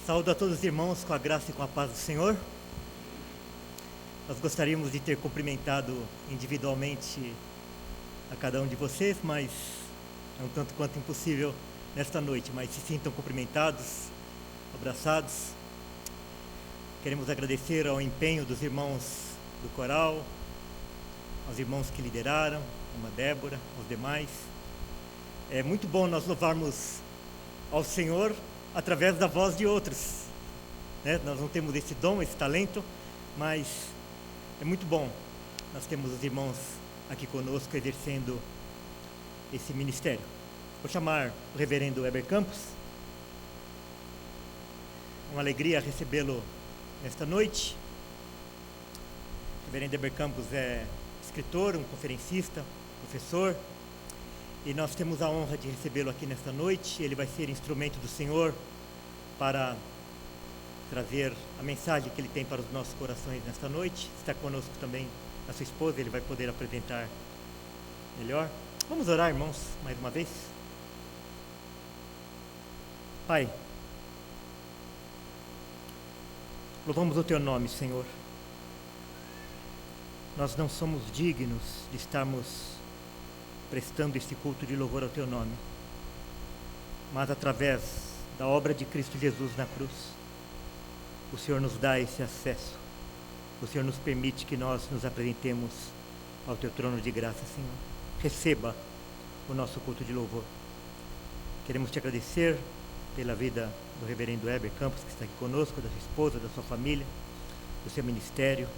Saúdo a todos os irmãos com a graça e com a paz do Senhor. Nós gostaríamos de ter cumprimentado individualmente a cada um de vocês, mas é um tanto quanto impossível nesta noite. Mas se sintam cumprimentados, abraçados. Queremos agradecer ao empenho dos irmãos do coral, aos irmãos que lideraram, a irmã Débora, aos demais. É muito bom nós louvarmos ao Senhor através da voz de outros, né? Nós não temos esse dom, esse talento, mas é muito bom. Nós temos os irmãos aqui conosco exercendo esse ministério. Vou chamar o reverendo Heber Campos. Uma alegria recebê-lo nesta noite. O reverendo Heber Campos é escritor, um conferencista, professor, e nós temos a honra de recebê-lo aqui nesta noite. Ele vai ser instrumento do Senhor para trazer a mensagem que ele tem para os nossos corações nesta noite. Está conosco também a sua esposa, ele vai poder apresentar melhor. Vamos orar, irmãos, mais uma vez. Pai, louvamos o teu nome, Senhor. Nós não somos dignos de estarmos prestando este culto de louvor ao teu nome, mas através da obra de Cristo Jesus na cruz, o Senhor nos dá esse acesso. O Senhor nos permite que nós nos apresentemos ao teu trono de graça, Senhor. Receba o nosso culto de louvor. Queremos te agradecer pela vida do reverendo Heber Campos, que está aqui conosco, da sua esposa, da sua família, do seu ministério.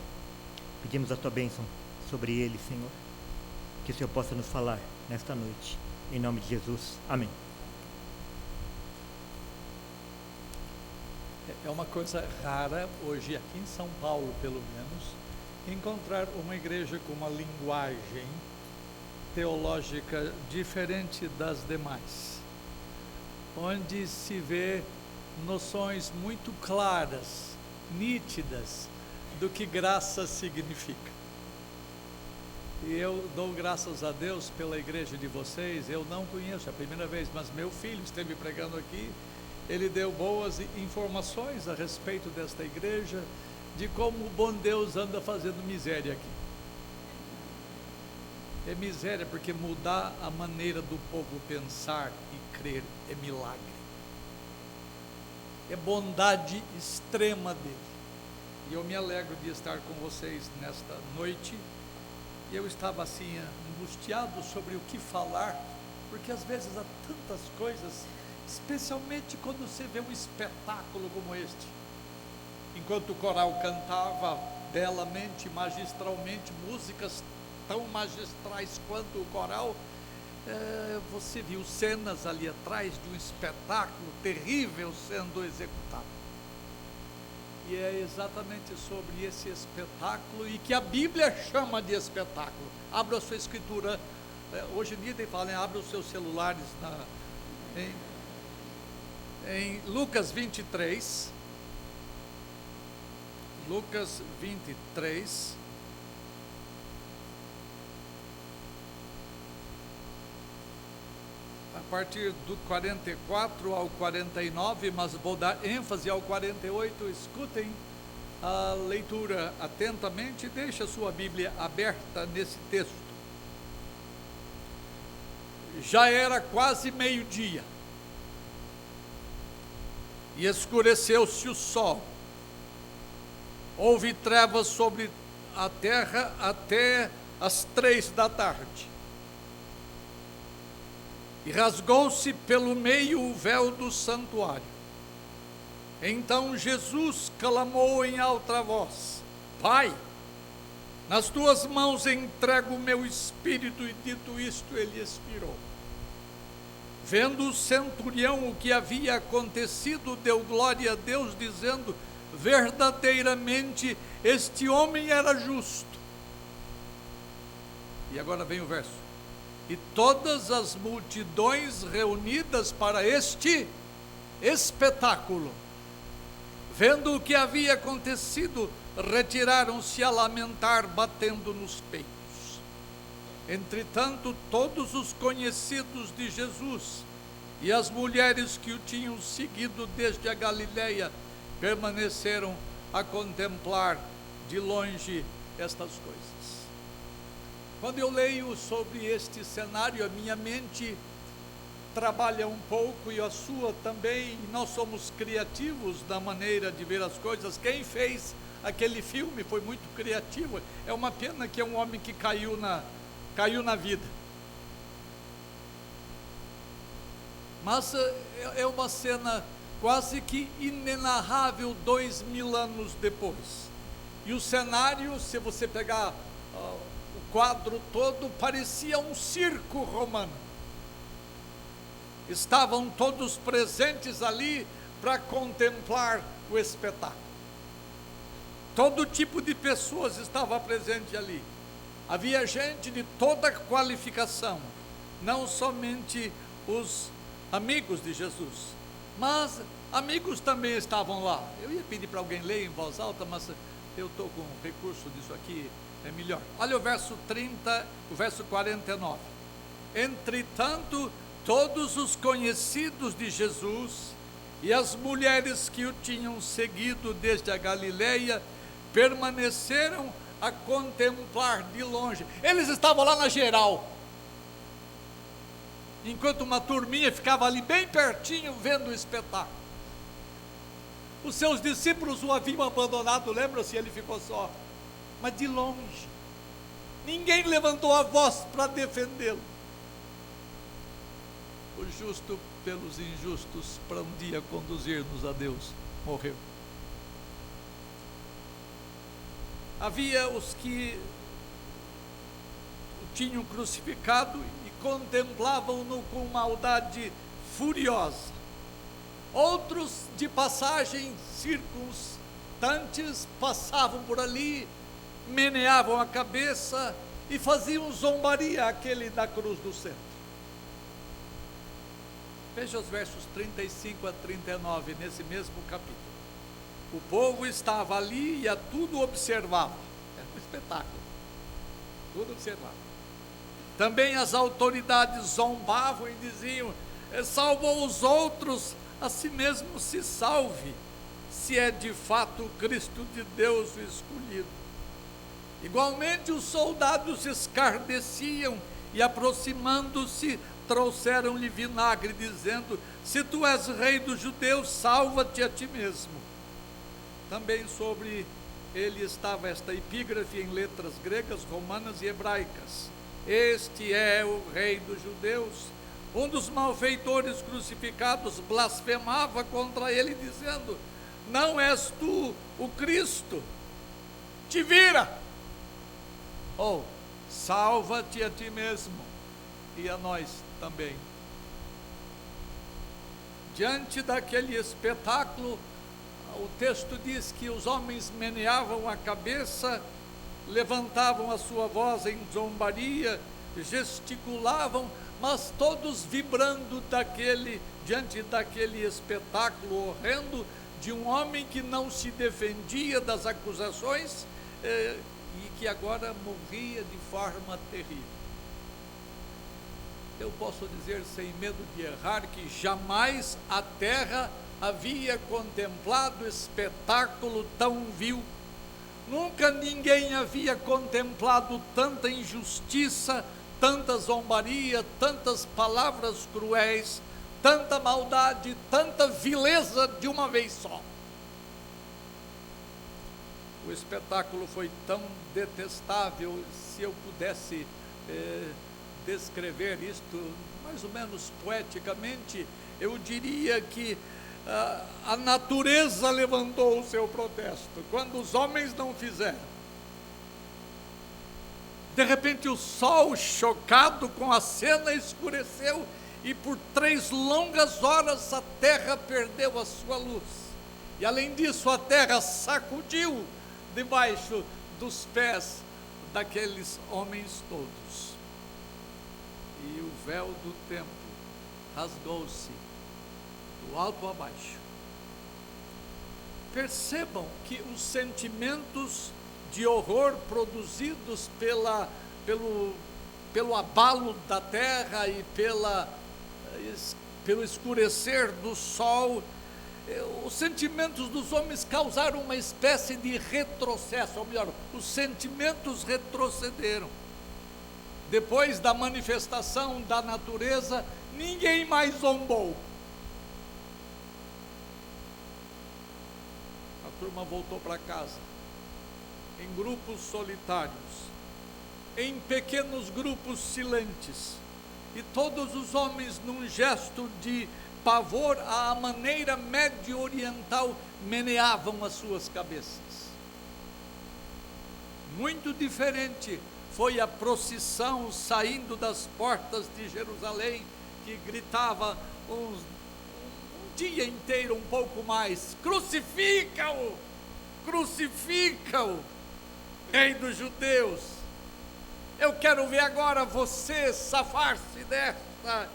Pedimos a tua bênção sobre ele, Senhor. Que o Senhor possa nos falar nesta noite. Em nome de Jesus. Amém. É uma coisa rara hoje, aqui em São Paulo, pelo menos, encontrar uma igreja com uma linguagem teológica diferente das demais, onde se vê noções muito claras, nítidas, do que graça significa. E eu dou graças a Deus pela igreja de vocês. Eu não conheço, é a primeira vez, mas meu filho esteve pregando aqui. Ele deu boas informações a respeito desta igreja, de como o bom Deus anda fazendo miséria aqui. É miséria porque mudar a maneira do povo pensar e crer é milagre. É bondade extrema dele. E eu me alegro de estar com vocês nesta noite. E eu estava assim angustiado sobre o que falar, porque às vezes há tantas coisas, especialmente quando você vê um espetáculo como este. Enquanto o coral cantava belamente, magistralmente, músicas tão magistrais quanto o coral, você viu cenas ali atrás de um espetáculo terrível sendo executado. E é exatamente sobre esse espetáculo, e que a Bíblia chama de espetáculo. Abra a sua escritura, hoje em dia tem falado, abra os seus celulares em Lucas 23, Lucas 23, a partir do 44 ao 49, mas vou dar ênfase ao 48, escutem a leitura atentamente, deixe a sua Bíblia aberta nesse texto. Já era quase meio-dia, e escureceu-se o sol, houve trevas sobre a terra até as 3 da tarde, e rasgou-se pelo meio o véu do santuário. Então Jesus clamou em alta voz: Pai, nas tuas mãos entrego o meu espírito. E dito isto, ele expirou. Vendo o centurião o que havia acontecido, deu glória a Deus, dizendo: verdadeiramente este homem era justo. E agora vem o verso: e todas as multidões reunidas para este espetáculo, vendo o que havia acontecido, retiraram-se a lamentar, batendo nos peitos. Entretanto, todos os conhecidos de Jesus E as mulheres que o tinham seguido desde a Galileia permaneceram a contemplar de longe estas coisas. Quando eu leio sobre este cenário, a minha mente trabalha um pouco e a sua também, e nós somos criativos da maneira de ver as coisas. Quem fez aquele filme foi muito criativo. É uma pena que é um homem que caiu na vida. Mas é uma cena quase que inenarrável 2000 anos depois. E o cenário, se você pegar o quadro todo, parecia um circo romano. Estavam todos presentes ali para contemplar o espetáculo. Todo tipo de pessoas estava presente ali. Havia gente de toda qualificação, não somente os amigos de Jesus, mas amigos também estavam lá. Eu ia pedir para alguém ler em voz alta, mas eu estou com o recurso disso aqui, é melhor. Olha o verso 30, o verso 49. Entretanto, todos os conhecidos de Jesus e as mulheres que o tinham seguido desde a Galileia permaneceram a contemplar de longe. Eles estavam lá na geral, enquanto uma turminha ficava ali bem pertinho vendo o espetáculo. Os seus discípulos o haviam abandonado, lembra-se? Ele ficou só, mas de longe. Ninguém levantou a voz para defendê-lo. O justo pelos injustos, para um dia conduzir-nos a Deus, morreu. Havia os que o tinham crucificado e contemplavam-no com maldade furiosa. Outros, de passagem circunstantes, passavam por ali, meneavam a cabeça e faziam zombaria àquele da cruz do centro. Veja os versos 35 a 39, nesse mesmo capítulo. O povo estava ali e a tudo observava. Era um espetáculo. Tudo observava. Também as autoridades zombavam e diziam: salvou os outros, a si mesmo se salve, se é de fato o Cristo de Deus o escolhido. Igualmente os soldados escarneciam e, aproximando-se, trouxeram-lhe vinagre, dizendo: se tu és rei dos judeus, salva-te a ti mesmo. Também sobre ele estava esta epígrafe em letras gregas, romanas e hebraicas: este é o rei dos judeus. Um dos malfeitores crucificados blasfemava contra ele, dizendo: não és tu o Cristo? Te vira! Ou, salva-te a ti mesmo e a nós também. Diante daquele espetáculo, o texto diz que os homens meneavam a cabeça, levantavam a sua voz em zombaria, gesticulavam, mas todos vibrando diante daquele espetáculo horrendo de um homem que não se defendia das acusações e que agora morria de forma terrível. Eu posso dizer sem medo de errar que jamais a terra havia contemplado espetáculo tão vil. Nunca ninguém havia contemplado tanta injustiça, tanta zombaria, tantas palavras cruéis, tanta maldade, tanta vileza de uma vez só. O espetáculo foi tão detestável. Se eu pudesse descrever isto mais ou menos poeticamente, eu diria que a natureza levantou o seu protesto quando os homens não fizeram. De repente o sol, chocado com a cena, escureceu e por 3 longas horas a terra perdeu a sua luz. E além disso, a terra sacudiu debaixo dos pés daqueles homens todos. E o véu do templo rasgou-se do alto a baixo. Percebam que os sentimentos de horror produzidos pelo abalo da terra e pela pelo escurecer do sol, os sentimentos dos homens causaram uma espécie de retrocesso, ou melhor, os sentimentos retrocederam. Depois da manifestação da natureza, ninguém mais zombou. A turma voltou para casa, em grupos solitários, em pequenos grupos silentes, e todos os homens, num gesto de pavor à maneira médio-oriental, meneavam as suas cabeças. Muito diferente foi a procissão saindo das portas de Jerusalém, que gritava um dia inteiro, um pouco mais: crucifica-o, crucifica-o, Rei dos Judeus. Eu quero ver agora você safar-se desta.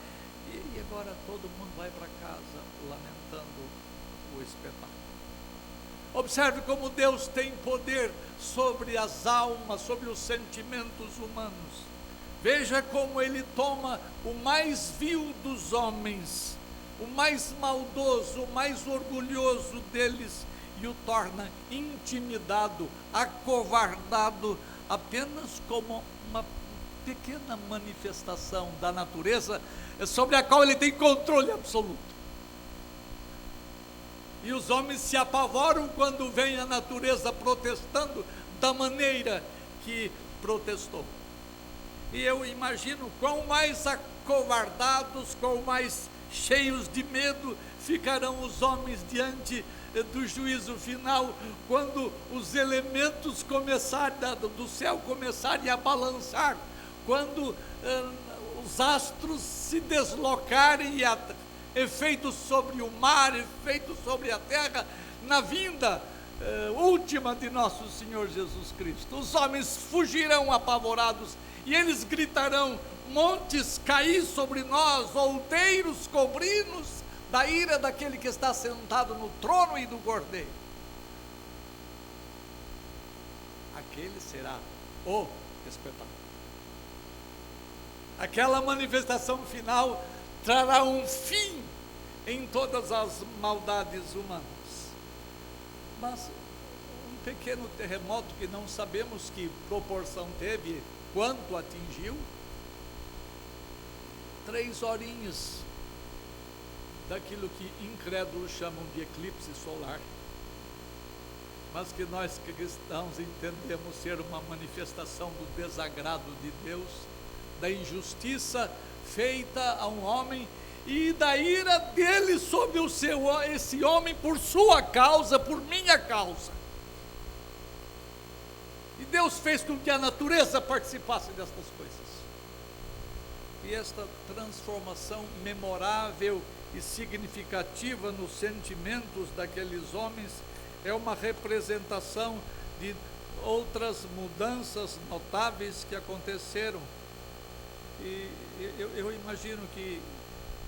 E agora todo mundo vai para casa lamentando o espetáculo. Observe como Deus tem poder sobre as almas, sobre os sentimentos humanos. Veja como Ele toma o mais vil dos homens, o mais maldoso, o mais orgulhoso deles, e o torna intimidado, acovardado, apenas como uma pequena manifestação da natureza sobre a qual ele tem controle absoluto. E os homens se apavoram quando vem a natureza protestando da maneira que protestou. E eu imagino quão mais acovardados, quão mais cheios de medo ficarão os homens diante do juízo final, quando os elementos do céu começarem a balançar, quando os astros se deslocarem, e efeitos sobre o mar, efeitos sobre a terra, na vinda última de nosso Senhor Jesus Cristo. Os homens fugirão apavorados, e eles gritarão: montes, caí sobre nós, outeiros, cobri-nos da ira daquele que está sentado no trono e do Cordeiro. Aquele será o espetáculo. Aquela manifestação final trará um fim em todas as maldades humanas. Mas um pequeno terremoto, que não sabemos que proporção teve, quanto atingiu, 3 horinhas daquilo que incrédulos chamam de eclipse solar, mas que nós cristãos entendemos ser uma manifestação do desagrado de Deus, da injustiça feita a um homem e da ira dele sobre esse homem por sua causa, por minha causa. E Deus fez com que a natureza participasse destas coisas. E esta transformação memorável e significativa nos sentimentos daqueles homens é uma representação de outras mudanças notáveis que aconteceram. E eu imagino que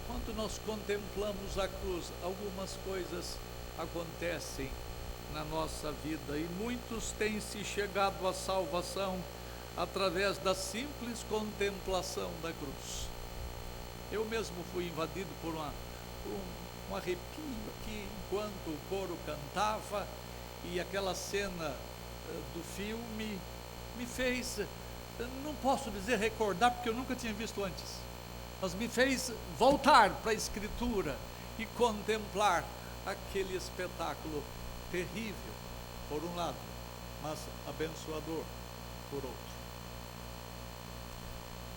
quando nós contemplamos a cruz, algumas coisas acontecem na nossa vida, e muitos têm se chegado à salvação através da simples contemplação da cruz. Eu mesmo fui invadido por um arrepio aqui, enquanto o coro cantava, e aquela cena do filme me fez, não posso dizer recordar, porque eu nunca tinha visto antes, mas me fez voltar para a Escritura e contemplar aquele espetáculo terrível, por um lado, mas abençoador, por outro.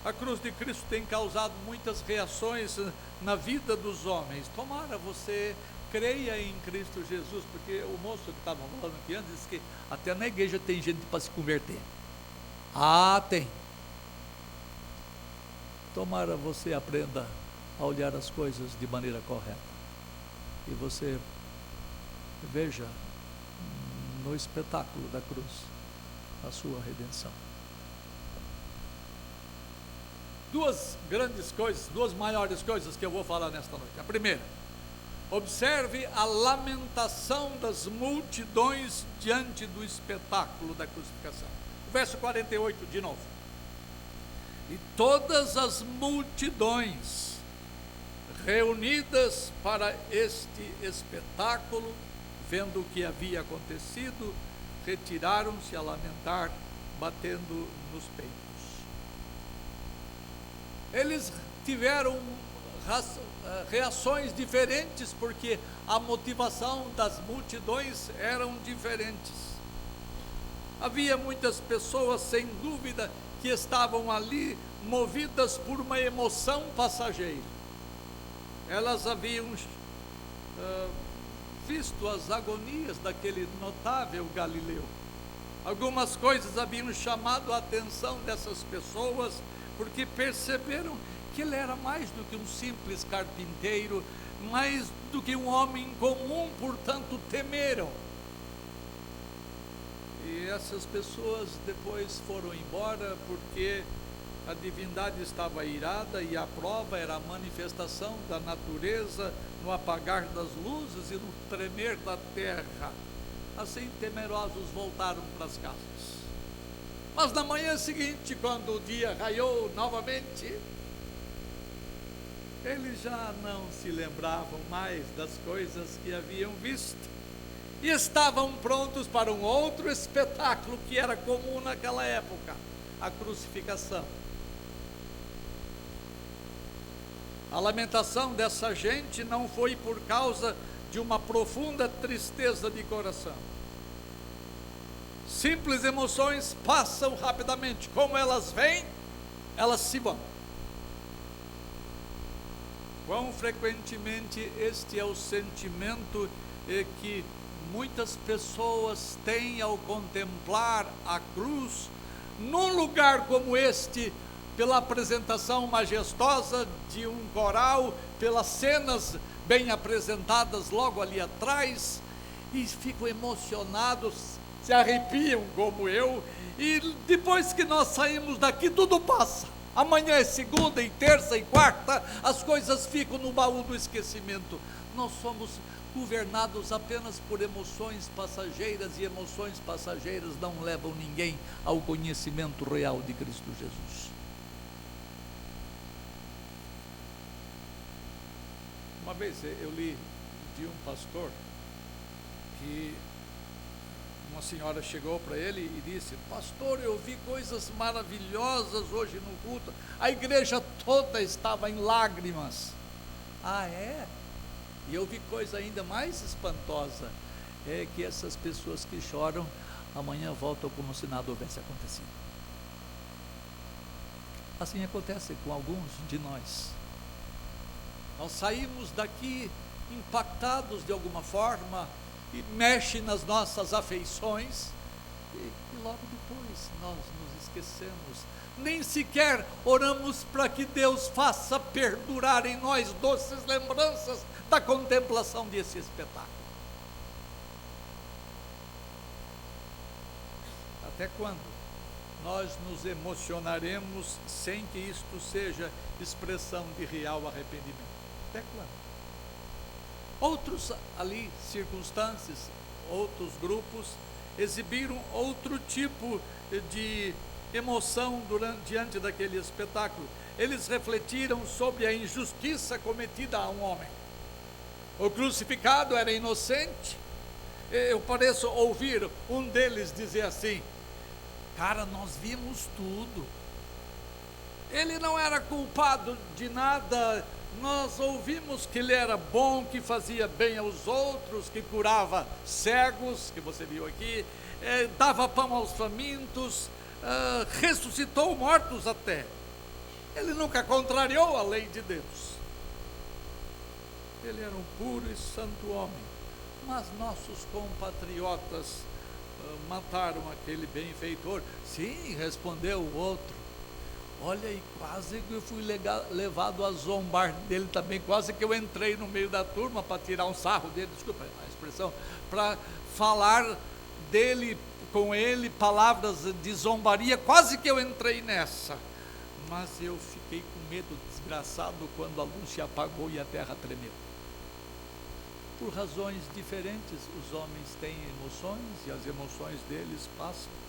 A cruz de Cristo tem causado muitas reações na vida dos homens. Tomara você creia em Cristo Jesus, porque o moço que estava falando aqui antes disse que até na igreja tem gente para se converter. Ah, tem. Tomara você aprenda a olhar as coisas de maneira correta, e você veja no espetáculo da cruz a sua redenção. Duas grandes coisas, duas maiores coisas que eu vou falar nesta noite. A primeira, observe a lamentação das multidões diante do espetáculo da crucificação. Verso 48 de novo. E todas as multidões reunidas para este espetáculo, vendo o que havia acontecido, retiraram-se a lamentar, batendo nos peitos. Eles tiveram reações diferentes, porque a motivação das multidões eram diferentes. Havia muitas pessoas, sem dúvida, que estavam ali movidas por uma emoção passageira. Elas haviam visto as agonias daquele notável Galileu. Algumas coisas haviam chamado a atenção dessas pessoas, porque perceberam que ele era mais do que um simples carpinteiro, mais do que um homem comum, portanto temeram. E essas pessoas depois foram embora, porque a divindade estava irada e a prova era a manifestação da natureza no apagar das luzes e no tremer da terra. Assim, temerosos voltaram para as casas. Mas na manhã seguinte, quando o dia raiou novamente, eles já não se lembravam mais das coisas que haviam visto e estavam prontos para um outro espetáculo que era comum naquela época, a crucificação. A lamentação dessa gente não foi por causa de uma profunda tristeza de coração. Simples emoções passam rapidamente, como elas vêm, elas se vão. Quão frequentemente este é o sentimento que muitas pessoas têm ao contemplar a cruz, num lugar como este, pela apresentação majestosa de um coral, pelas cenas bem apresentadas logo ali atrás, e ficam emocionados, se arrepiam como eu, e depois que nós saímos daqui, tudo passa. Amanhã é segunda e terça e quarta, as coisas ficam no baú do esquecimento. Nós somos governados apenas por emoções passageiras, e emoções passageiras não levam ninguém ao conhecimento real de Cristo Jesus. Uma vez eu li de um pastor que uma senhora chegou para ele e disse: pastor, eu vi coisas maravilhosas hoje no culto, a igreja toda estava em lágrimas. Ah, é? E eu vi coisa ainda mais espantosa, é que essas pessoas que choram, amanhã voltam como se nada houvesse acontecido. Assim acontece com alguns de nós. Nós saímos daqui impactados de alguma forma, e mexe nas nossas afeições, e logo depois nós nos esquecemos, nem sequer oramos para que Deus faça perdurar em nós doces lembranças da contemplação desse espetáculo. Até quando nós nos emocionaremos sem que isto seja expressão de real arrependimento? Até quando? Outros ali, circunstâncias, outros grupos, exibiram outro tipo de emoção diante daquele espetáculo. Eles refletiram sobre a injustiça cometida a um homem. O crucificado era inocente. Eu pareço ouvir um deles dizer assim: cara, nós vimos tudo. Ele não era culpado de nada. Nós ouvimos que ele era bom, que fazia bem aos outros, que curava cegos, que você viu aqui, dava pão aos famintos, ressuscitou mortos até. Ele nunca contrariou a lei de Deus. Ele era um puro e santo homem. Mas nossos compatriotas mataram aquele benfeitor. Sim, respondeu o outro. Olha, e quase que eu fui levado a zombar dele também, quase que eu entrei no meio da turma para tirar um sarro dele, desculpa a expressão, para falar dele, com ele, palavras de zombaria, quase que eu entrei nessa. Mas eu fiquei com medo desgraçado quando a luz se apagou e a terra tremeu. Por razões diferentes, os homens têm emoções e as emoções deles passam.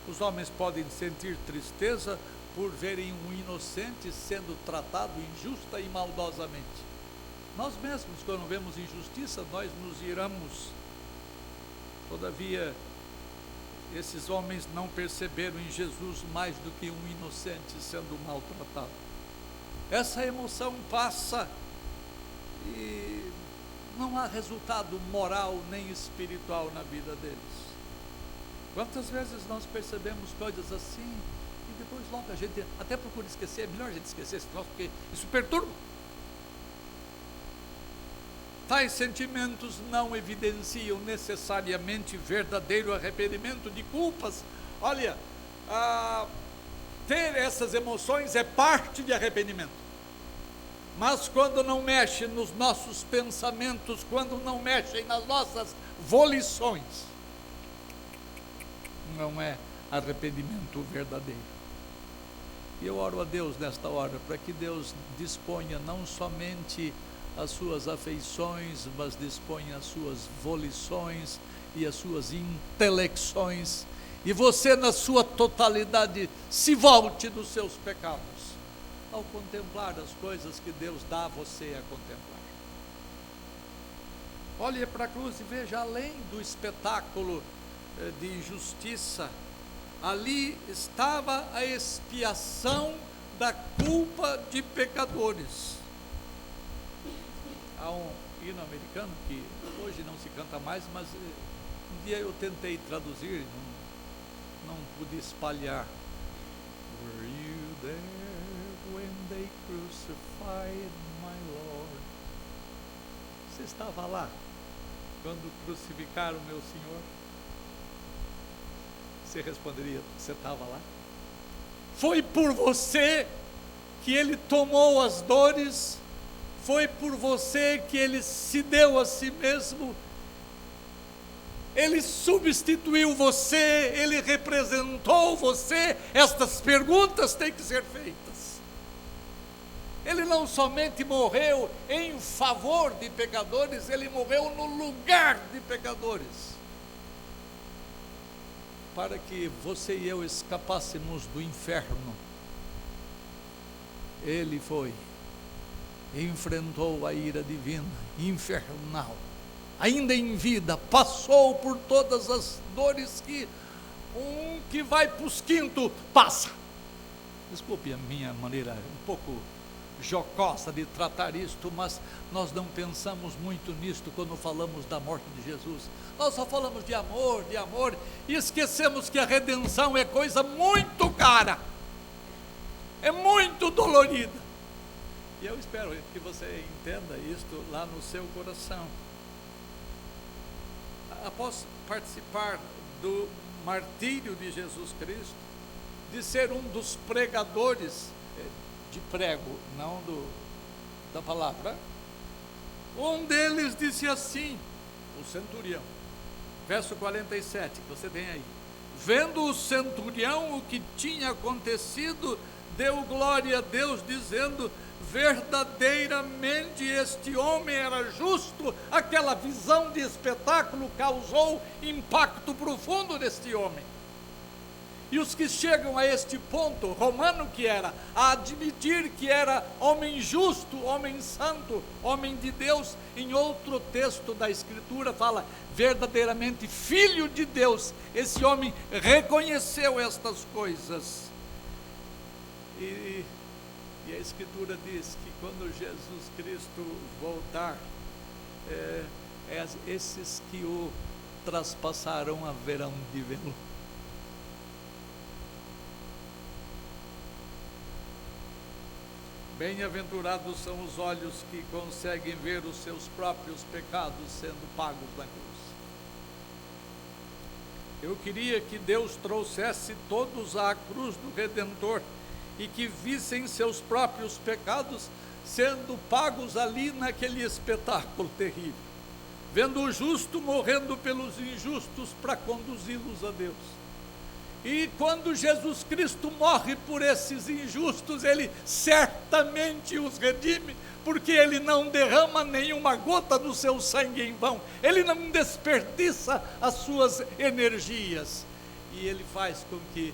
Os homens podem sentir tristeza por verem um inocente sendo tratado injusta e maldosamente. Nós mesmos, quando vemos injustiça, nós nos iramos. Todavia, esses homens não perceberam em Jesus mais do que um inocente sendo maltratado. Essa emoção passa e não há resultado moral nem espiritual na vida deles. Quantas vezes nós percebemos coisas assim e depois logo a gente até procura esquecer? É melhor a gente esquecer esse troço porque isso perturba. Tais sentimentos não evidenciam necessariamente verdadeiro arrependimento de culpas. Olha, ter essas emoções é parte de arrependimento. Mas quando não mexe nos nossos pensamentos, quando não mexem nas nossas volições, não é arrependimento verdadeiro. E eu oro a Deus nesta hora, para que Deus disponha não somente as suas afeições, mas disponha as suas volições e as suas intelecções, e você na sua totalidade se volte dos seus pecados, ao contemplar as coisas que Deus dá a você a contemplar. Olhe para a cruz e veja, além do espetáculo de injustiça, ali estava a expiação da culpa de pecadores. Há um hino americano que hoje não se canta mais, mas um dia eu tentei traduzir, não pude espalhar. Were you there when they crucified my Lord? Você estava lá quando crucificaram meu Senhor? Você responderia, você estava lá? Foi por você que Ele tomou as dores, foi por você que Ele se deu a si mesmo, Ele substituiu você, Ele representou você. Estas perguntas têm que ser feitas. Ele não somente morreu em favor de pecadores, Ele morreu no lugar de pecadores, para que você e eu escapássemos do inferno. Ele foi, enfrentou a ira divina, infernal, ainda em vida, passou por todas as dores que um que vai para os quintos passa. Desculpe a minha maneira um pouco jocosa de tratar isto, mas nós não pensamos muito nisto quando falamos da morte de Jesus. Nós só falamos de amor, e esquecemos que a redenção é coisa muito cara, é muito dolorida. E eu espero que você entenda isto lá no seu coração. Após participar do martírio de Jesus Cristo, de ser um dos pregadores de prego, não da palavra, um deles disse assim, o centurião, verso 47, que você tem aí: vendo o centurião o que tinha acontecido, deu glória a Deus, dizendo: verdadeiramente este homem era justo. Aquela visão de espetáculo causou impacto profundo neste homem. E os que chegam a este ponto, romano que era, a admitir que era homem justo, homem santo, homem de Deus, em outro texto da Escritura fala, verdadeiramente filho de Deus. Esse homem reconheceu estas coisas. E a Escritura diz que quando Jesus Cristo voltar, esses que o traspassaram haverão de vê-lo. Bem-aventurados são os olhos que conseguem ver os seus próprios pecados sendo pagos na cruz. Eu queria que Deus trouxesse todos à cruz do Redentor e que vissem seus próprios pecados sendo pagos ali naquele espetáculo terrível, vendo o justo morrendo pelos injustos para conduzi-los a Deus. E quando Jesus Cristo morre por esses injustos, Ele certamente os redime, porque Ele não derrama nenhuma gota do seu sangue em vão, Ele não desperdiça as suas energias, e Ele faz com que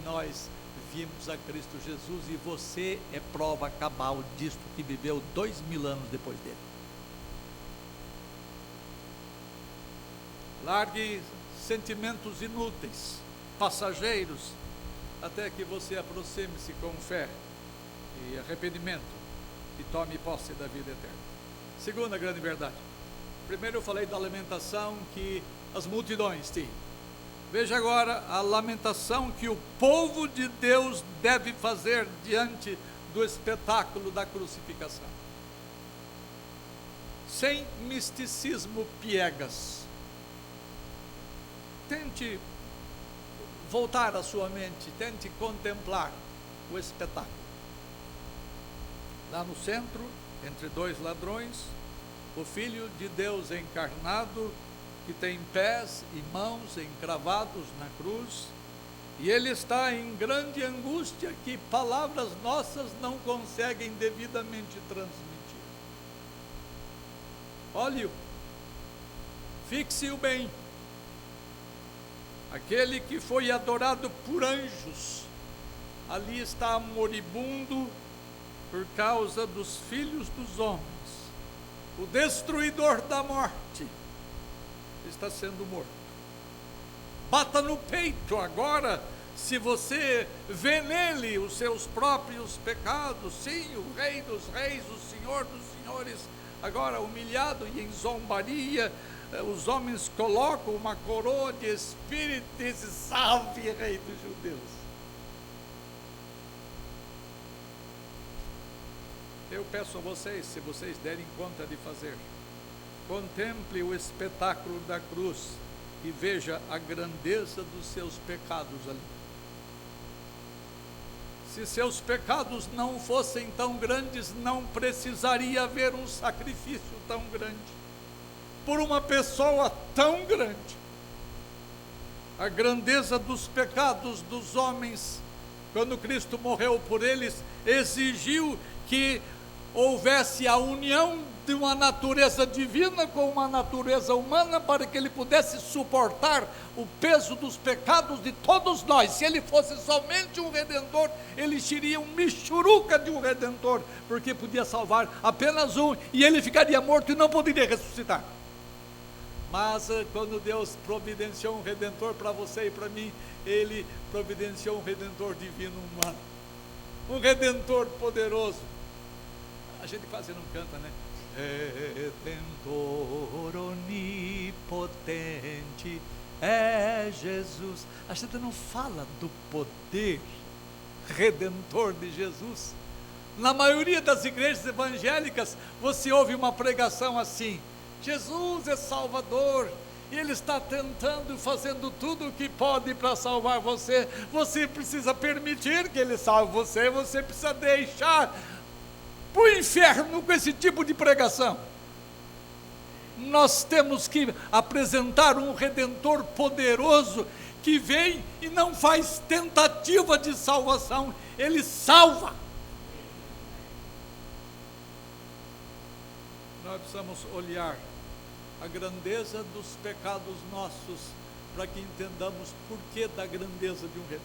nós servimos a Cristo Jesus, e você é prova cabal disto, que viveu 2000 anos depois dele. Largue sentimentos inúteis, passageiros, até que você aproxime-se com fé e arrependimento e tome posse da vida eterna. Segunda grande verdade. Primeiro eu falei da lamentação que as multidões tinham. Veja agora a lamentação que o povo de Deus deve fazer diante do espetáculo da crucificação. Sem misticismo piegas. Tente voltar a sua mente, tente contemplar o espetáculo. Lá no centro, entre dois ladrões, o Filho de Deus encarnado, que tem pés e mãos encravados na cruz, e ele está em grande angústia que palavras nossas não conseguem devidamente transmitir. Olhe-o, fixe-o bem. Aquele que foi adorado por anjos, ali está moribundo por causa dos filhos dos homens. O destruidor da morte está sendo morto. Bata no peito agora, se você vê nele os seus próprios pecados. Sim, o Rei dos Reis, o Senhor dos Senhores, agora humilhado e em zombaria, os homens colocam uma coroa de espírito e dizem: salve, Rei dos Judeus. Eu peço a vocês, se vocês derem conta de fazer, contemple o espetáculo da cruz e veja a grandeza dos seus pecados ali. Se seus pecados não fossem tão grandes, não precisaria haver um sacrifício tão grande por uma pessoa tão grande. A grandeza dos pecados dos homens, quando Cristo morreu por eles, exigiu que houvesse a união de uma natureza divina com uma natureza humana, para que ele pudesse suportar o peso dos pecados de todos nós. Se ele fosse somente um redentor, ele seria um michuruca de um redentor, porque podia salvar apenas um, e ele ficaria morto e não poderia ressuscitar. Mas quando Deus providenciou um redentor para você e para mim, ele providenciou um redentor divino humano, um redentor poderoso. A gente quase não canta, né? Redentor onipotente é Jesus. A gente não fala do poder redentor de Jesus. Na maioria das igrejas evangélicas, você ouve uma pregação assim: Jesus é Salvador, e Ele está tentando e fazendo tudo o que pode para salvar você. Você precisa permitir que Ele salve você, você precisa deixar para o inferno com esse tipo de pregação. Nós temos que apresentar um Redentor poderoso, que vem e não faz tentativa de salvação, Ele salva. Nós precisamos olhar a grandeza dos pecados nossos, para que entendamos por que da grandeza de um Redentor.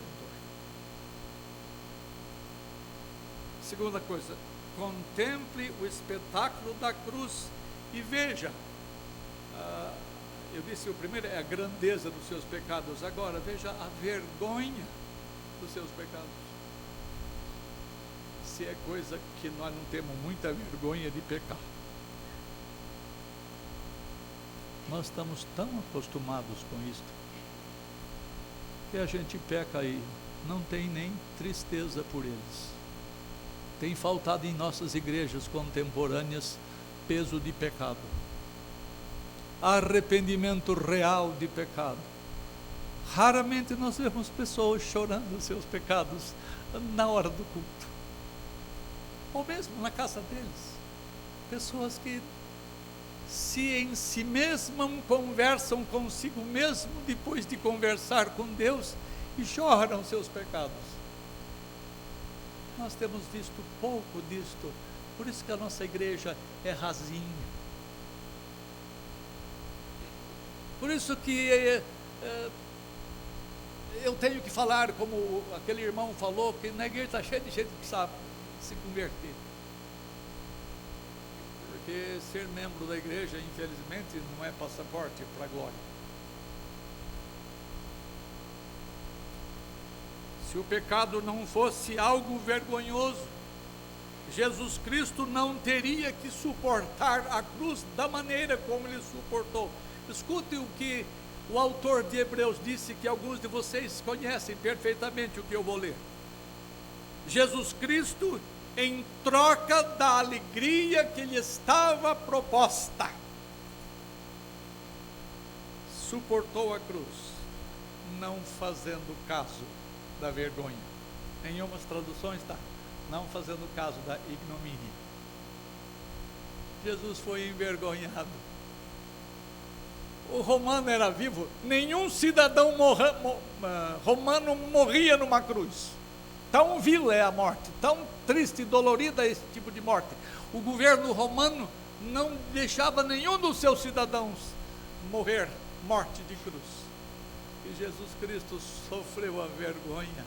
Segunda coisa, contemple o espetáculo da cruz e veja. Eu disse, o primeiro é a grandeza dos seus pecados, agora veja a vergonha dos seus pecados. Se é coisa que nós não temos muita vergonha de pecar. Nós estamos tão acostumados com isto, que a gente peca e não tem nem tristeza por eles. Tem faltado em nossas igrejas contemporâneas peso de pecado, arrependimento real de pecado. Raramente nós vemos pessoas chorando os seus pecados na hora do culto, ou mesmo na casa deles. Pessoas que se em si mesmas conversam consigo mesmo depois de conversar com Deus e choram seus pecados. Nós temos visto pouco disto, por isso que a nossa igreja é rasinha. Por isso que eu tenho que falar, como aquele irmão falou, que na igreja está cheio de gente que precisa se converter. Porque ser membro da igreja, infelizmente, não é passaporte para a glória. Se o pecado não fosse algo vergonhoso, Jesus Cristo não teria que suportar a cruz da maneira como ele suportou. Escute o que o autor de Hebreus disse, que alguns de vocês conhecem perfeitamente o que eu vou ler. Jesus Cristo, em troca da alegria que lhe estava proposta, suportou a cruz, não fazendo caso da vergonha. Em umas traduções está, não fazendo caso da ignomínia. Jesus foi envergonhado. O romano era vivo, nenhum cidadão romano morria numa cruz. Tão vil é a morte, tão triste e dolorida esse tipo de morte. O governo romano não deixava nenhum dos seus cidadãos morrer morte de cruz. E Jesus Cristo sofreu a vergonha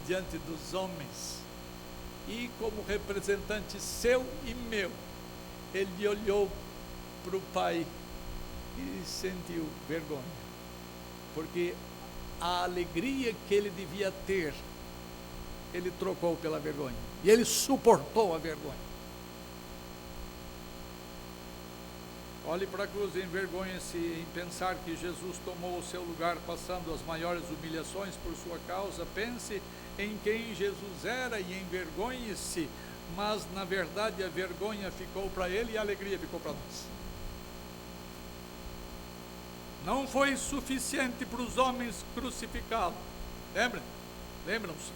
diante dos homens. E como representante seu e meu, ele olhou para o Pai e sentiu vergonha. Porque a alegria que ele devia ter, ele trocou pela vergonha. E ele suportou a vergonha. Olhe para a cruz e envergonhe-se em pensar que Jesus tomou o seu lugar, passando as maiores humilhações por sua causa. Pense em quem Jesus era e envergonhe-se, mas na verdade a vergonha ficou para ele e a alegria ficou para nós. Não foi suficiente para os homens crucificá-lo. Lembram-se?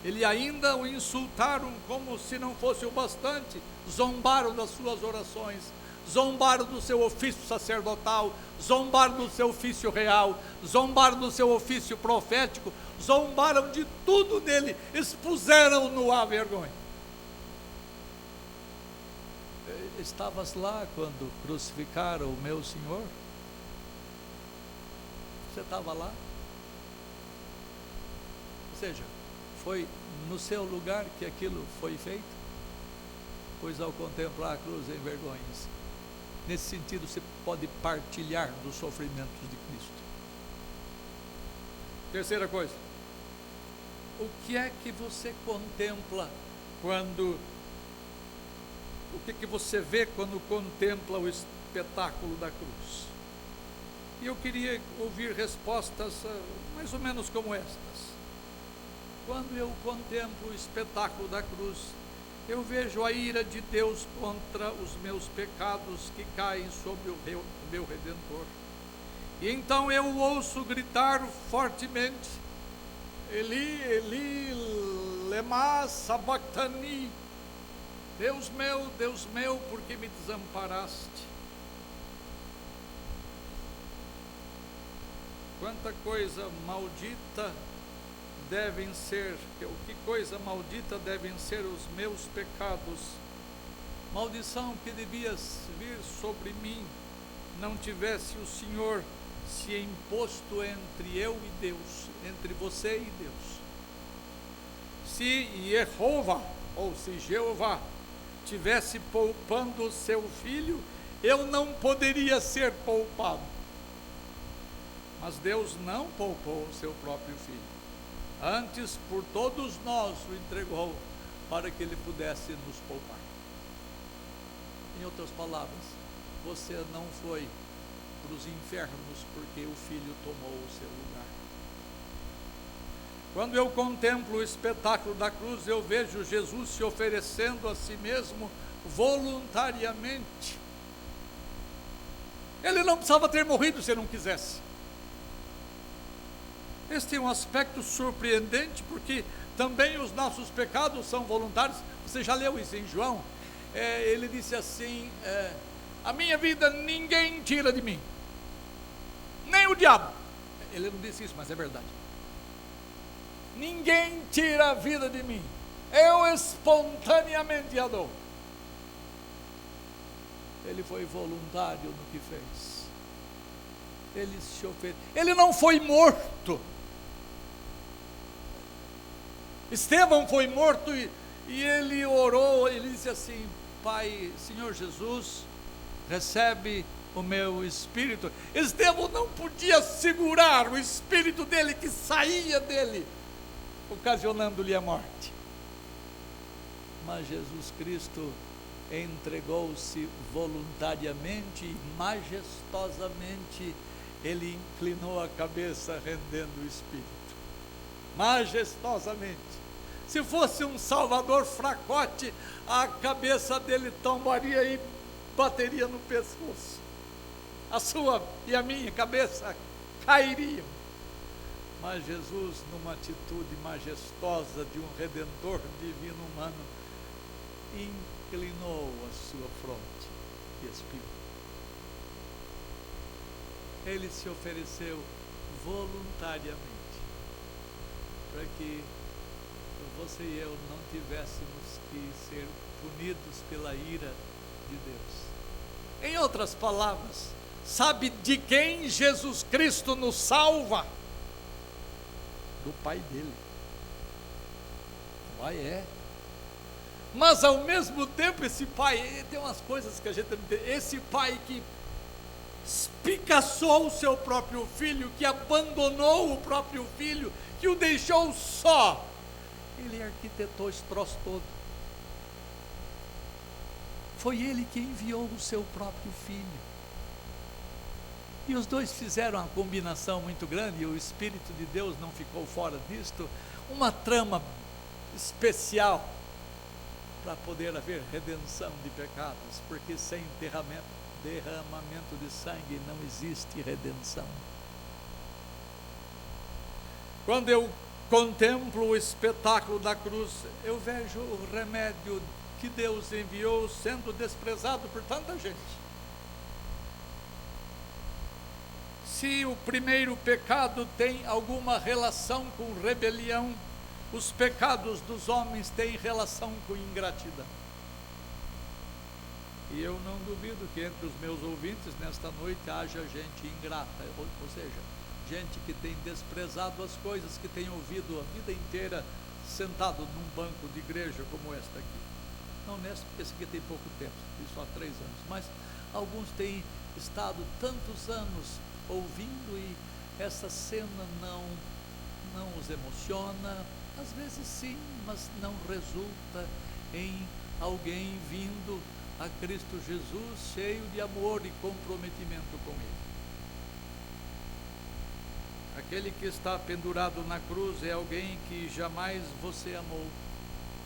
Ele ainda o insultaram como se não fosse o bastante, zombaram das suas orações, zombaram do seu ofício sacerdotal, zombaram do seu ofício real, zombaram do seu ofício profético, zombaram de tudo nele, expuseram-no à vergonha. Estavas lá quando crucificaram o meu Senhor? Você estava lá? Ou seja, foi no seu lugar que aquilo foi feito? Pois ao contemplar a cruz, envergonhe-se. Nesse sentido, você pode partilhar dos sofrimentos de Cristo. Terceira coisa, o que é que você contempla quando... O que você vê quando contempla o espetáculo da cruz? E eu queria ouvir respostas mais ou menos como estas. Quando eu contemplo o espetáculo da cruz, eu vejo a ira de Deus contra os meus pecados que caem sobre o meu Redentor. E então eu ouço gritar fortemente: Eli, Eli, lema sabachthani. Deus meu, por que me desamparaste? Quanta coisa maldita devem ser, que coisa maldita devem ser os meus pecados. Maldição que devia vir sobre mim, não tivesse o Senhor se imposto entre eu e Deus, entre você e Deus. Se Jeová, ou se Jeová, tivesse poupando o seu filho, eu não poderia ser poupado. Mas Deus não poupou o seu próprio filho. Antes, por todos nós o entregou, para que ele pudesse nos poupar. Em outras palavras, você não foi para os infernos porque o filho tomou o seu lugar. Quando eu contemplo o espetáculo da cruz, eu vejo Jesus se oferecendo a si mesmo voluntariamente. Ele não precisava ter morrido se não quisesse. Este é um aspecto surpreendente, porque também os nossos pecados são voluntários. Você já leu isso em João? Ele disse assim, a minha vida ninguém tira de mim, nem o diabo. Ele não disse isso, mas é verdade. Ninguém tira a vida de mim, eu espontaneamente a dou. Ele foi voluntário no que fez. Ele se ofereceu. Ele não foi morto. Estevão foi morto e ele orou, ele disse assim: Pai, Senhor Jesus, recebe o meu espírito. Estevão não podia segurar o espírito dele que saía dele, ocasionando-lhe a morte. Mas Jesus Cristo entregou-se voluntariamente e majestosamente, ele inclinou a cabeça, rendendo o espírito. Majestosamente. Se fosse um salvador fracote, a cabeça dele tombaria e bateria no pescoço. A sua e a minha cabeça cairiam. Mas Jesus, numa atitude majestosa de um redentor divino humano, inclinou a sua fronte e expirou. Ele se ofereceu voluntariamente para que você e eu não tivéssemos que ser punidos pela ira de Deus. Em outras palavras, sabe de quem Jesus Cristo nos salva? Do Pai dele. O Pai é. Mas ao mesmo tempo esse Pai, tem umas coisas que a gente tem que entender. Esse Pai que espicaçou o seu próprio filho, que abandonou o próprio filho, que o deixou só, ele arquitetou esse troço todo. Foi ele que enviou o seu próprio filho. E os dois fizeram uma combinação muito grande, e o Espírito de Deus não ficou fora disto, uma trama especial para poder haver redenção de pecados, porque sem derramamento de sangue não existe redenção. Quando eu contemplo o espetáculo da cruz, eu vejo o remédio que Deus enviou sendo desprezado por tanta gente. Se o primeiro pecado tem alguma relação com rebelião, os pecados dos homens têm relação com ingratidão. E eu não duvido que entre os meus ouvintes nesta noite haja gente ingrata, ou seja, gente que tem desprezado as coisas que tem ouvido a vida inteira sentado num banco de igreja como esta aqui. Não nesta, porque esse aqui tem pouco tempo, só 3 anos, mas alguns têm estado tantos anos ouvindo e essa cena não os emociona. Às vezes sim, mas não resulta em alguém vindo a Cristo Jesus cheio de amor e comprometimento com Ele. Aquele que está pendurado na cruz é alguém que jamais você amou.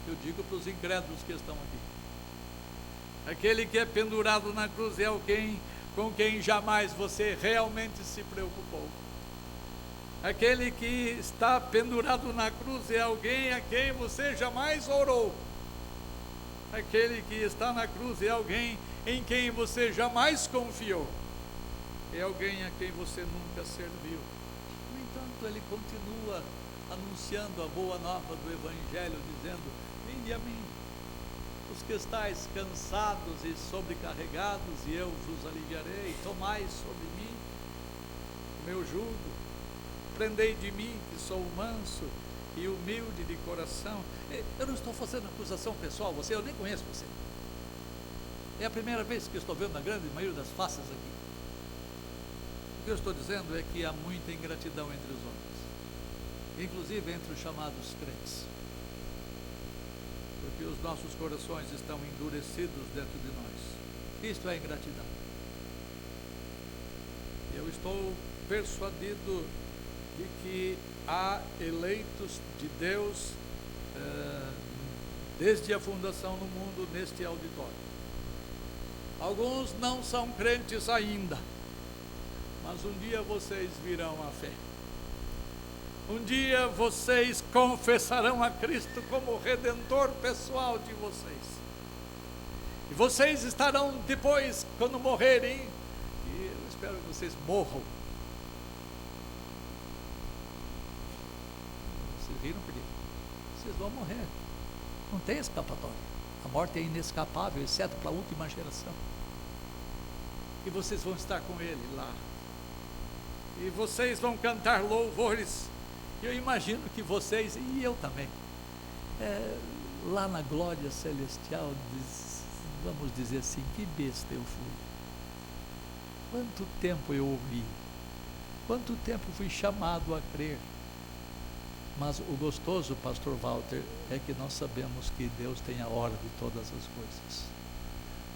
Eu digo para os incrédulos que estão aqui. Aquele que é pendurado na cruz é alguém com quem jamais você realmente se preocupou. Aquele que está pendurado na cruz é alguém a quem você jamais orou. Aquele que está na cruz é alguém em quem você jamais confiou. É alguém a quem você nunca serviu. No entanto, ele continua anunciando a boa nova do Evangelho, dizendo: vinde a mim, os que estáis cansados e sobrecarregados, e eu vos aliviarei. Tomai sobre mim o meu jugo. Aprendei de mim, que sou manso e humilde de coração. Eu não estou fazendo acusação pessoal, eu nem conheço você. É a primeira vez que eu estou vendo a grande maioria das faces aqui. O que eu estou dizendo é que há muita ingratidão entre os homens, inclusive entre os chamados crentes, porque os nossos corações estão endurecidos dentro de nós. Isto é ingratidão. Eu estou persuadido de que há eleitos de Deus desde a fundação no mundo neste auditório. Alguns não são crentes ainda, mas um dia vocês virão à fé. Um dia vocês confessarão a Cristo como Redentor pessoal de vocês. E vocês estarão depois, quando morrerem, e eu espero que vocês morram. Vocês viram por quê? Vocês vão morrer. Não tem escapatória. A morte é inescapável, exceto para a última geração. E vocês vão estar com Ele lá. E vocês vão cantar louvores. Eu imagino que vocês, e eu também, lá na glória celestial, vamos dizer assim, que besta eu fui. Quanto tempo eu ouvi, quanto tempo fui chamado a crer. Mas o gostoso, pastor Walter, é que nós sabemos que Deus tem a hora de todas as coisas.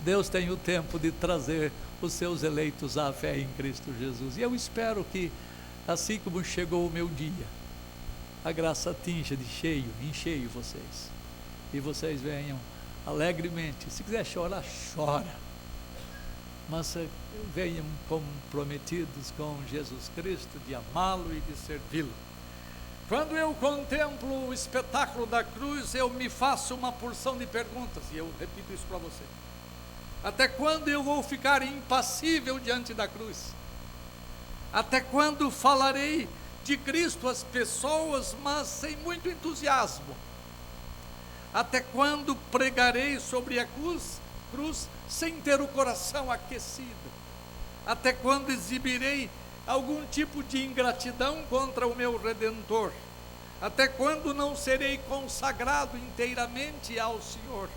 Deus tem o tempo de trazer os seus eleitos à fé em Cristo Jesus. E eu espero que, assim como chegou o meu dia, a graça atinja em cheio vocês. E vocês venham alegremente. Se quiser chorar, chora. Mas venham comprometidos com Jesus Cristo, de amá-lo e de servi-lo. Quando eu contemplo o espetáculo da cruz, eu me faço uma porção de perguntas, e eu repito isso para você. Até quando eu vou ficar impassível diante da cruz? Até quando falarei de Cristo às pessoas, mas sem muito entusiasmo? Até quando pregarei sobre a cruz sem ter o coração aquecido? Até quando exibirei algum tipo de ingratidão contra o meu Redentor? Até quando não serei consagrado inteiramente ao Senhor?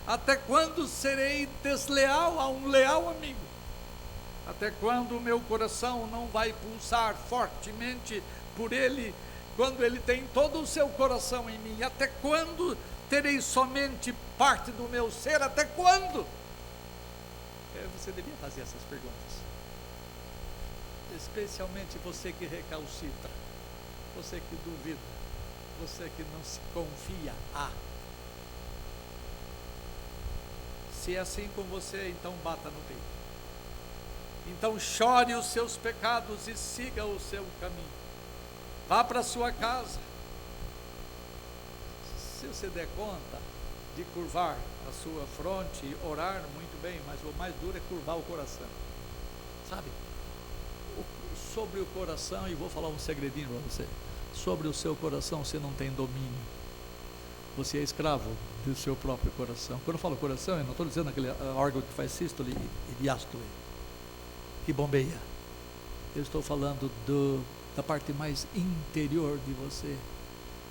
Até quando serei desleal a um leal amigo? Até quando o meu coração não vai pulsar fortemente por Ele, quando Ele tem todo o seu coração em mim? Até quando terei somente parte do meu ser? Até quando? Você devia fazer essas perguntas. Especialmente você que recalcitra, você que duvida, você que não se confia. Se é assim com você, então bata no peito. Então chore os seus pecados e siga o seu caminho. Vá para a sua casa. Se você der conta de curvar a sua fronte e orar, muito bem, mas o mais duro é curvar o coração. Sabe? Sobre o coração, e vou falar um segredinho para você. Sobre o seu coração você não tem domínio. Você é escravo do seu próprio coração. Quando eu falo coração, eu não estou dizendo aquele órgão que faz sístole e diástole, que bombeia. Eu estou falando da parte mais interior de você,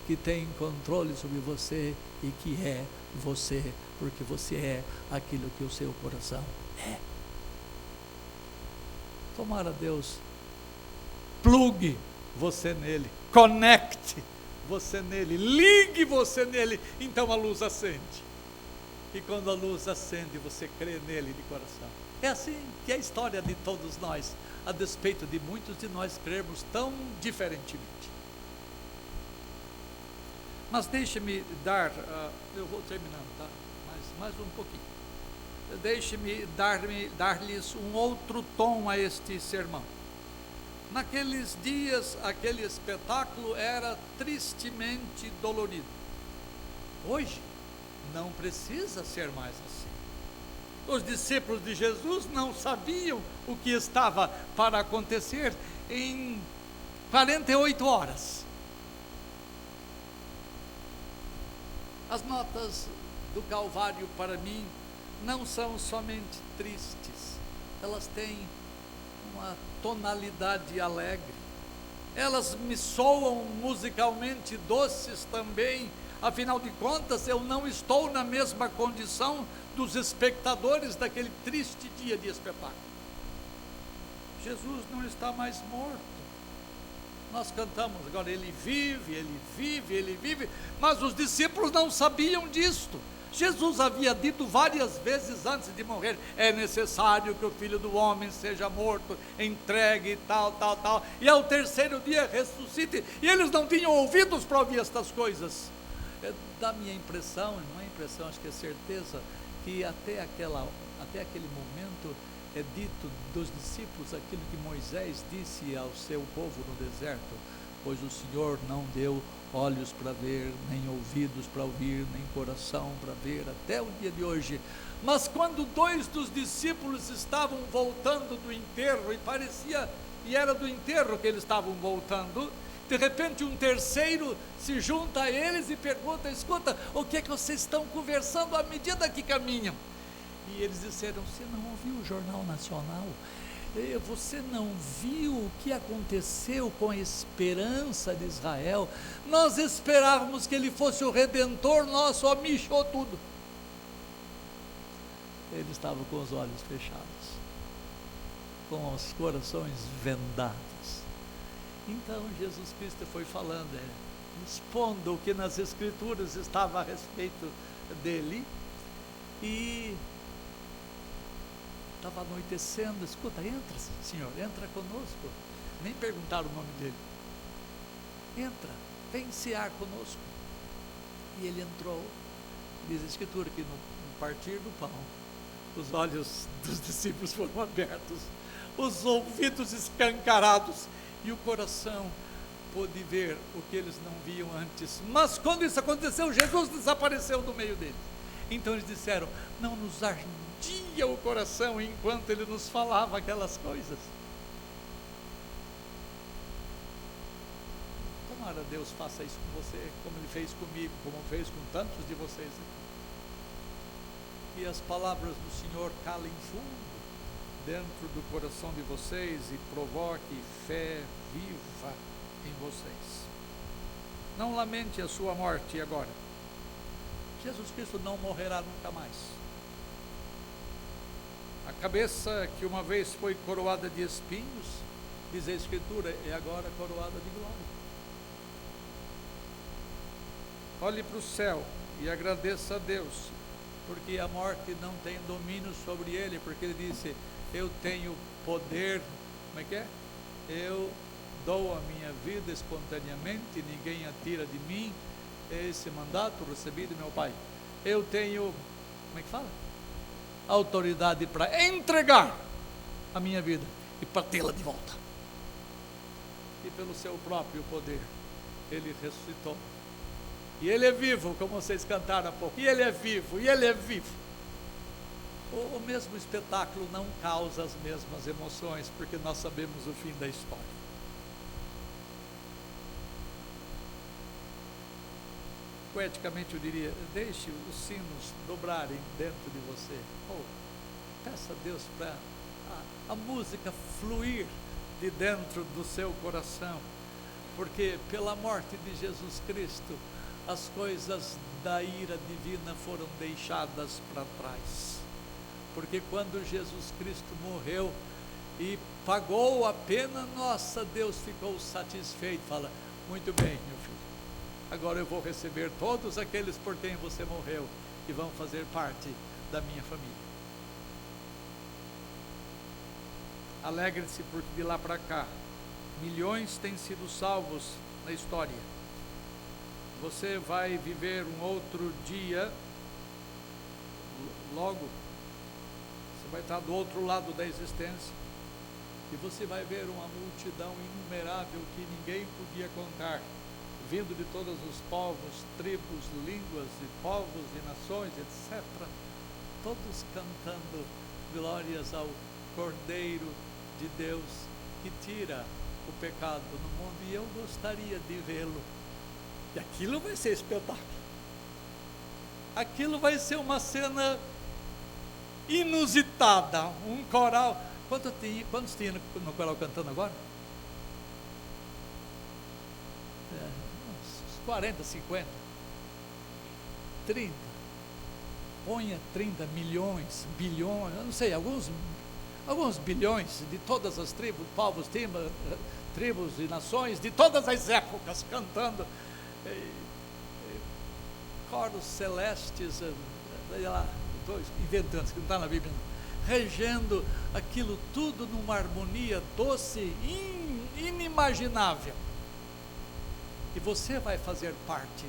que tem controle sobre você e que é você, porque você é aquilo que o seu coração é. Tomara Deus plugue você nele, conecte você nele, ligue você nele, então a luz acende. E quando a luz acende, você crê nele de coração. É assim que é a história de todos nós, a despeito de muitos de nós crermos tão diferentemente. Mas deixe-me dar, eu vou terminando, tá? Mais um pouquinho. Deixe-me dar-lhes um outro tom a este sermão. Naqueles dias, aquele espetáculo era tristemente dolorido. Hoje, não precisa ser mais assim. Os discípulos de Jesus não sabiam o que estava para acontecer em 48 horas. As notas do Calvário, para mim, não são somente tristes, elas têm uma tonalidade alegre, elas me soam musicalmente doces também. Afinal de contas, eu não estou na mesma condição dos espectadores daquele triste dia de espetáculo. Jesus não está mais morto. Nós cantamos agora, Ele vive, Ele vive, Ele vive, mas os discípulos não sabiam disto. Jesus havia dito várias vezes antes de morrer: é necessário que o Filho do Homem seja morto, entregue e tal, e ao terceiro dia ressuscite, e eles não tinham ouvidos para ouvir estas coisas. Da minha impressão, não é impressão, acho que é certeza, que até aquele momento é dito dos discípulos aquilo que Moisés disse ao seu povo no deserto: pois o Senhor não deu olhos para ver, nem ouvidos para ouvir, nem coração para ver, até o dia de hoje. Mas quando dois dos discípulos estavam voltando do enterro, e era do enterro que eles estavam voltando, de repente um terceiro se junta a eles e pergunta: escuta, o que é que vocês estão conversando à medida que caminham? E eles disseram: você não ouviu o Jornal Nacional? Você não viu o que aconteceu com a esperança de Israel? Nós esperávamos que ele fosse o Redentor nosso, ó, michou tudo. Ele estava com os olhos fechados, com os corações vendados. Então Jesus Cristo foi falando, expondo o que nas Escrituras estava a respeito dele, e estava anoitecendo. Escuta, entra, Senhor, entra conosco. Nem perguntaram o nome dele. Entra, vem cear conosco. E ele entrou. Diz a Escritura que no partir do pão, os olhos dos discípulos foram abertos, os ouvidos escancarados, e o coração pôde ver o que eles não viam antes. Mas quando isso aconteceu, Jesus desapareceu do meio deles. Então eles disseram: não nos ardia o coração enquanto ele nos falava aquelas coisas. Tomara Deus faça isso com você, como ele fez comigo, como fez com tantos de vocês aqui. E as palavras do Senhor calem fundo dentro do coração de vocês e provoque fé viva em vocês. Não lamente a sua morte agora. Jesus Cristo não morrerá nunca mais. A cabeça que uma vez foi coroada de espinhos, diz a Escritura, é agora coroada de glória. Olhe para o céu e agradeça a Deus, porque a morte não tem domínio sobre ele, porque ele disse: eu tenho poder, como é que é? Eu dou a minha vida espontaneamente, ninguém a tira de mim. É esse mandato recebi de meu Pai. Eu tenho, como é que fala? Autoridade para entregar a minha vida e para tê-la de volta. E pelo seu próprio poder, ele ressuscitou. E ele é vivo, como vocês cantaram há pouco. E ele é vivo, e ele é vivo. O mesmo espetáculo não causa as mesmas emoções, porque nós sabemos o fim da história. Poeticamente eu diria: deixe os sinos dobrarem dentro de você. Peça a Deus para a música fluir de dentro do seu coração, porque pela morte de Jesus Cristo, as coisas da ira divina foram deixadas para trás. Porque quando Jesus Cristo morreu e pagou a pena nossa, Deus ficou satisfeito. Fala: muito bem, meu filho, agora eu vou receber todos aqueles por quem você morreu e vão fazer parte da minha família. Alegre-se, porque de lá para cá milhões têm sido salvos na história. Você vai viver um outro dia, logo você vai estar do outro lado da existência, e você vai ver uma multidão inumerável que ninguém podia contar, vindo de todos os povos, tribos, línguas e povos e nações, etc., todos cantando glórias ao Cordeiro de Deus que tira o pecado no mundo. E eu gostaria de vê-lo. E aquilo vai ser espetáculo. Aquilo vai ser uma cena inusitada, um coral. Quantos tinha no coral cantando agora? Uns 40, 50, 30. Ponha 30 milhões, bilhões, eu não sei, alguns bilhões de todas as tribos, povos, tribos e nações, de todas as épocas, cantando, coros celestes, lá, estou inventando, isso não está na Bíblia, regendo aquilo tudo numa harmonia doce, inimaginável. E você vai fazer parte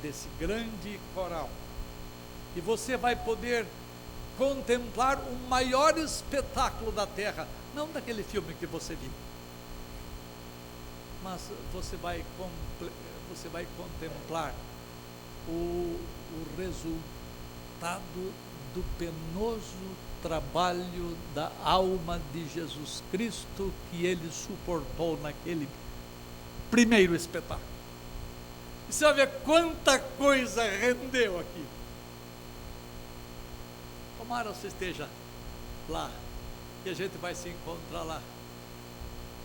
desse grande coral, e você vai poder contemplar o maior espetáculo da terra, não daquele filme que você viu, mas você vai contemplar o resultado do penoso trabalho da alma de Jesus Cristo que ele suportou naquele primeiro espetáculo. E você vai ver quanta coisa rendeu aqui. Tomara você esteja lá e a gente vai se encontrar lá.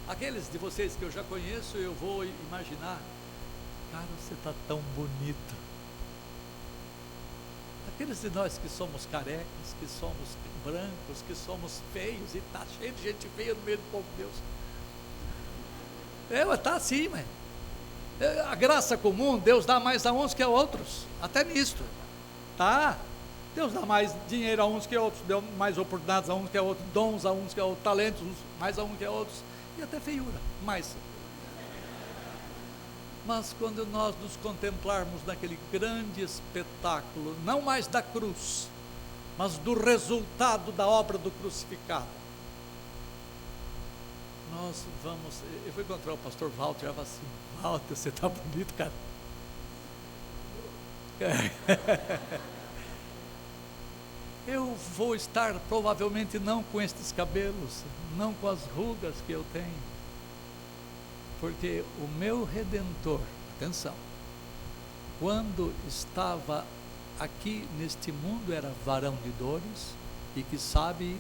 Aqueles de vocês que eu já conheço, eu vou imaginar, cara, você está tão bonito. Aqueles de nós que somos carecas, que somos brancos, que somos feios, e está cheio de gente feia no meio do povo de Deus. Está assim, mas a graça comum, Deus dá mais a uns que a outros, até nisto, tá? Deus dá mais dinheiro a uns que a outros, deu mais oportunidades a uns que a outros, dons a uns que a outros, talentos mais a uns que a outros, e até feiura, mais. Mas quando nós nos contemplarmos naquele grande espetáculo, não mais da cruz, mas do resultado da obra do crucificado, nós vamos. Eu fui encontrar o pastor Walter, eu falei assim: Walter, você está bonito, cara. Eu vou estar provavelmente não com estes cabelos, não com as rugas que eu tenho, porque o meu Redentor, atenção, quando estava aqui neste mundo era varão de dores e que sabe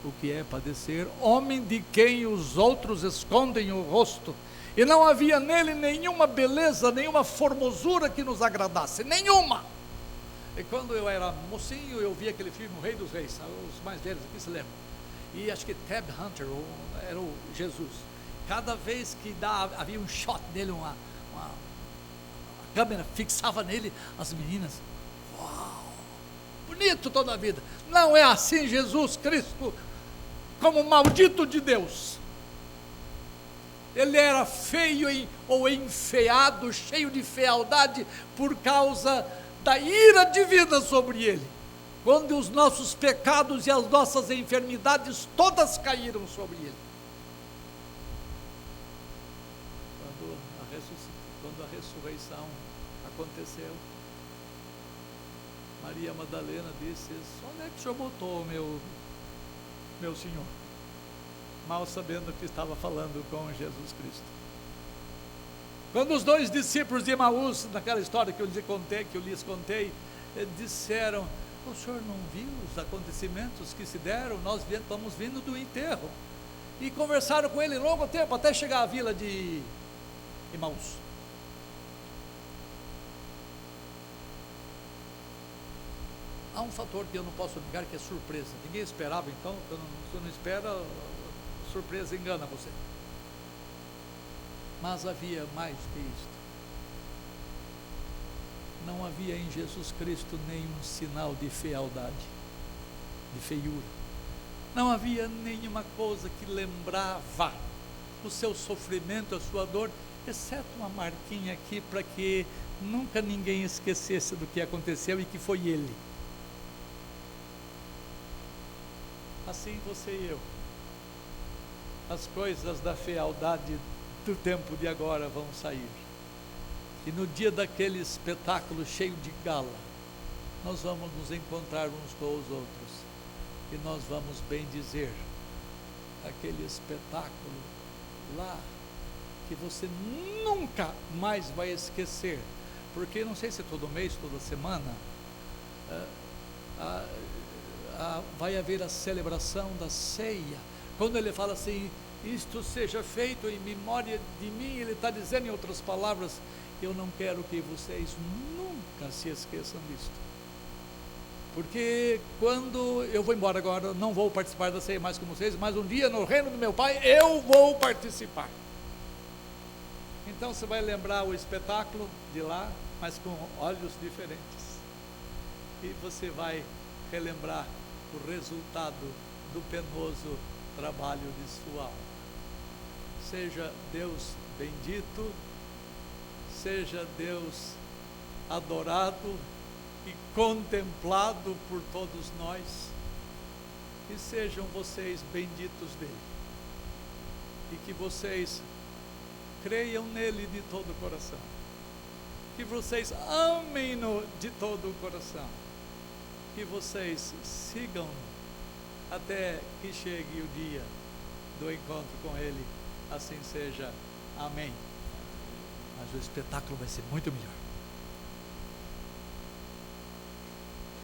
o que é padecer, homem de quem os outros escondem o rosto, e não havia nele nenhuma beleza, nenhuma formosura que nos agradasse, nenhuma. E quando eu era mocinho, eu vi aquele filme O Rei dos Reis, os mais velhos aqui se lembram, e acho que Tab Hunter era o Jesus. Cada vez que havia um shot nele, a câmera fixava nele, as meninas, uau, bonito toda a vida. Não é assim Jesus Cristo, como maldito de Deus. Ele era feio ou enfeado, cheio de fealdade, por causa da ira divina sobre ele, quando os nossos pecados e as nossas enfermidades todas caíram sobre ele. Quando a ressurreição aconteceu, Maria Madalena disse: onde é que o senhor botou meu senhor? Mal sabendo que estava falando com Jesus Cristo. Quando os dois discípulos de Emaús, naquela história que eu lhes contei, disseram: o senhor não viu os acontecimentos que se deram? Nós estamos vindo do enterro. E conversaram com ele longo tempo, até chegar à vila de Emaús. Há um fator que eu não posso negar, que é surpresa. Ninguém esperava, então, quando você não espera, a surpresa engana você. Mas havia mais que isto. Não havia em Jesus Cristo nenhum sinal de fealdade, de feiura. Não havia nenhuma coisa que lembrava o seu sofrimento, a sua dor, exceto uma marquinha aqui, para que nunca ninguém esquecesse do que aconteceu e que foi ele. Assim você e eu. As coisas da fealdade do tempo de agora vão sair. E no dia daquele espetáculo cheio de gala, nós vamos nos encontrar uns com os outros. E nós vamos bem dizer aquele espetáculo lá, que você nunca mais vai esquecer. Porque não sei se todo mês, toda semana, vai haver a celebração da ceia. Quando ele fala assim: isto seja feito em memória de mim, ele está dizendo em outras palavras: eu não quero que vocês nunca se esqueçam disto. Porque quando eu vou embora agora, não vou participar da ceia mais com vocês, mas um dia no reino do meu Pai eu vou participar. Então você vai lembrar o espetáculo de lá, mas com olhos diferentes. E você vai relembrar o resultado do penoso trabalho de sua alma. Seja Deus bendito, seja Deus adorado e contemplado por todos nós, e sejam vocês benditos dele, e que vocês creiam nele de todo o coração, que vocês amem-no de todo o coração, que vocês sigam-no até que chegue o dia do encontro com ele. Assim seja. Amém. Mas o espetáculo vai ser muito melhor.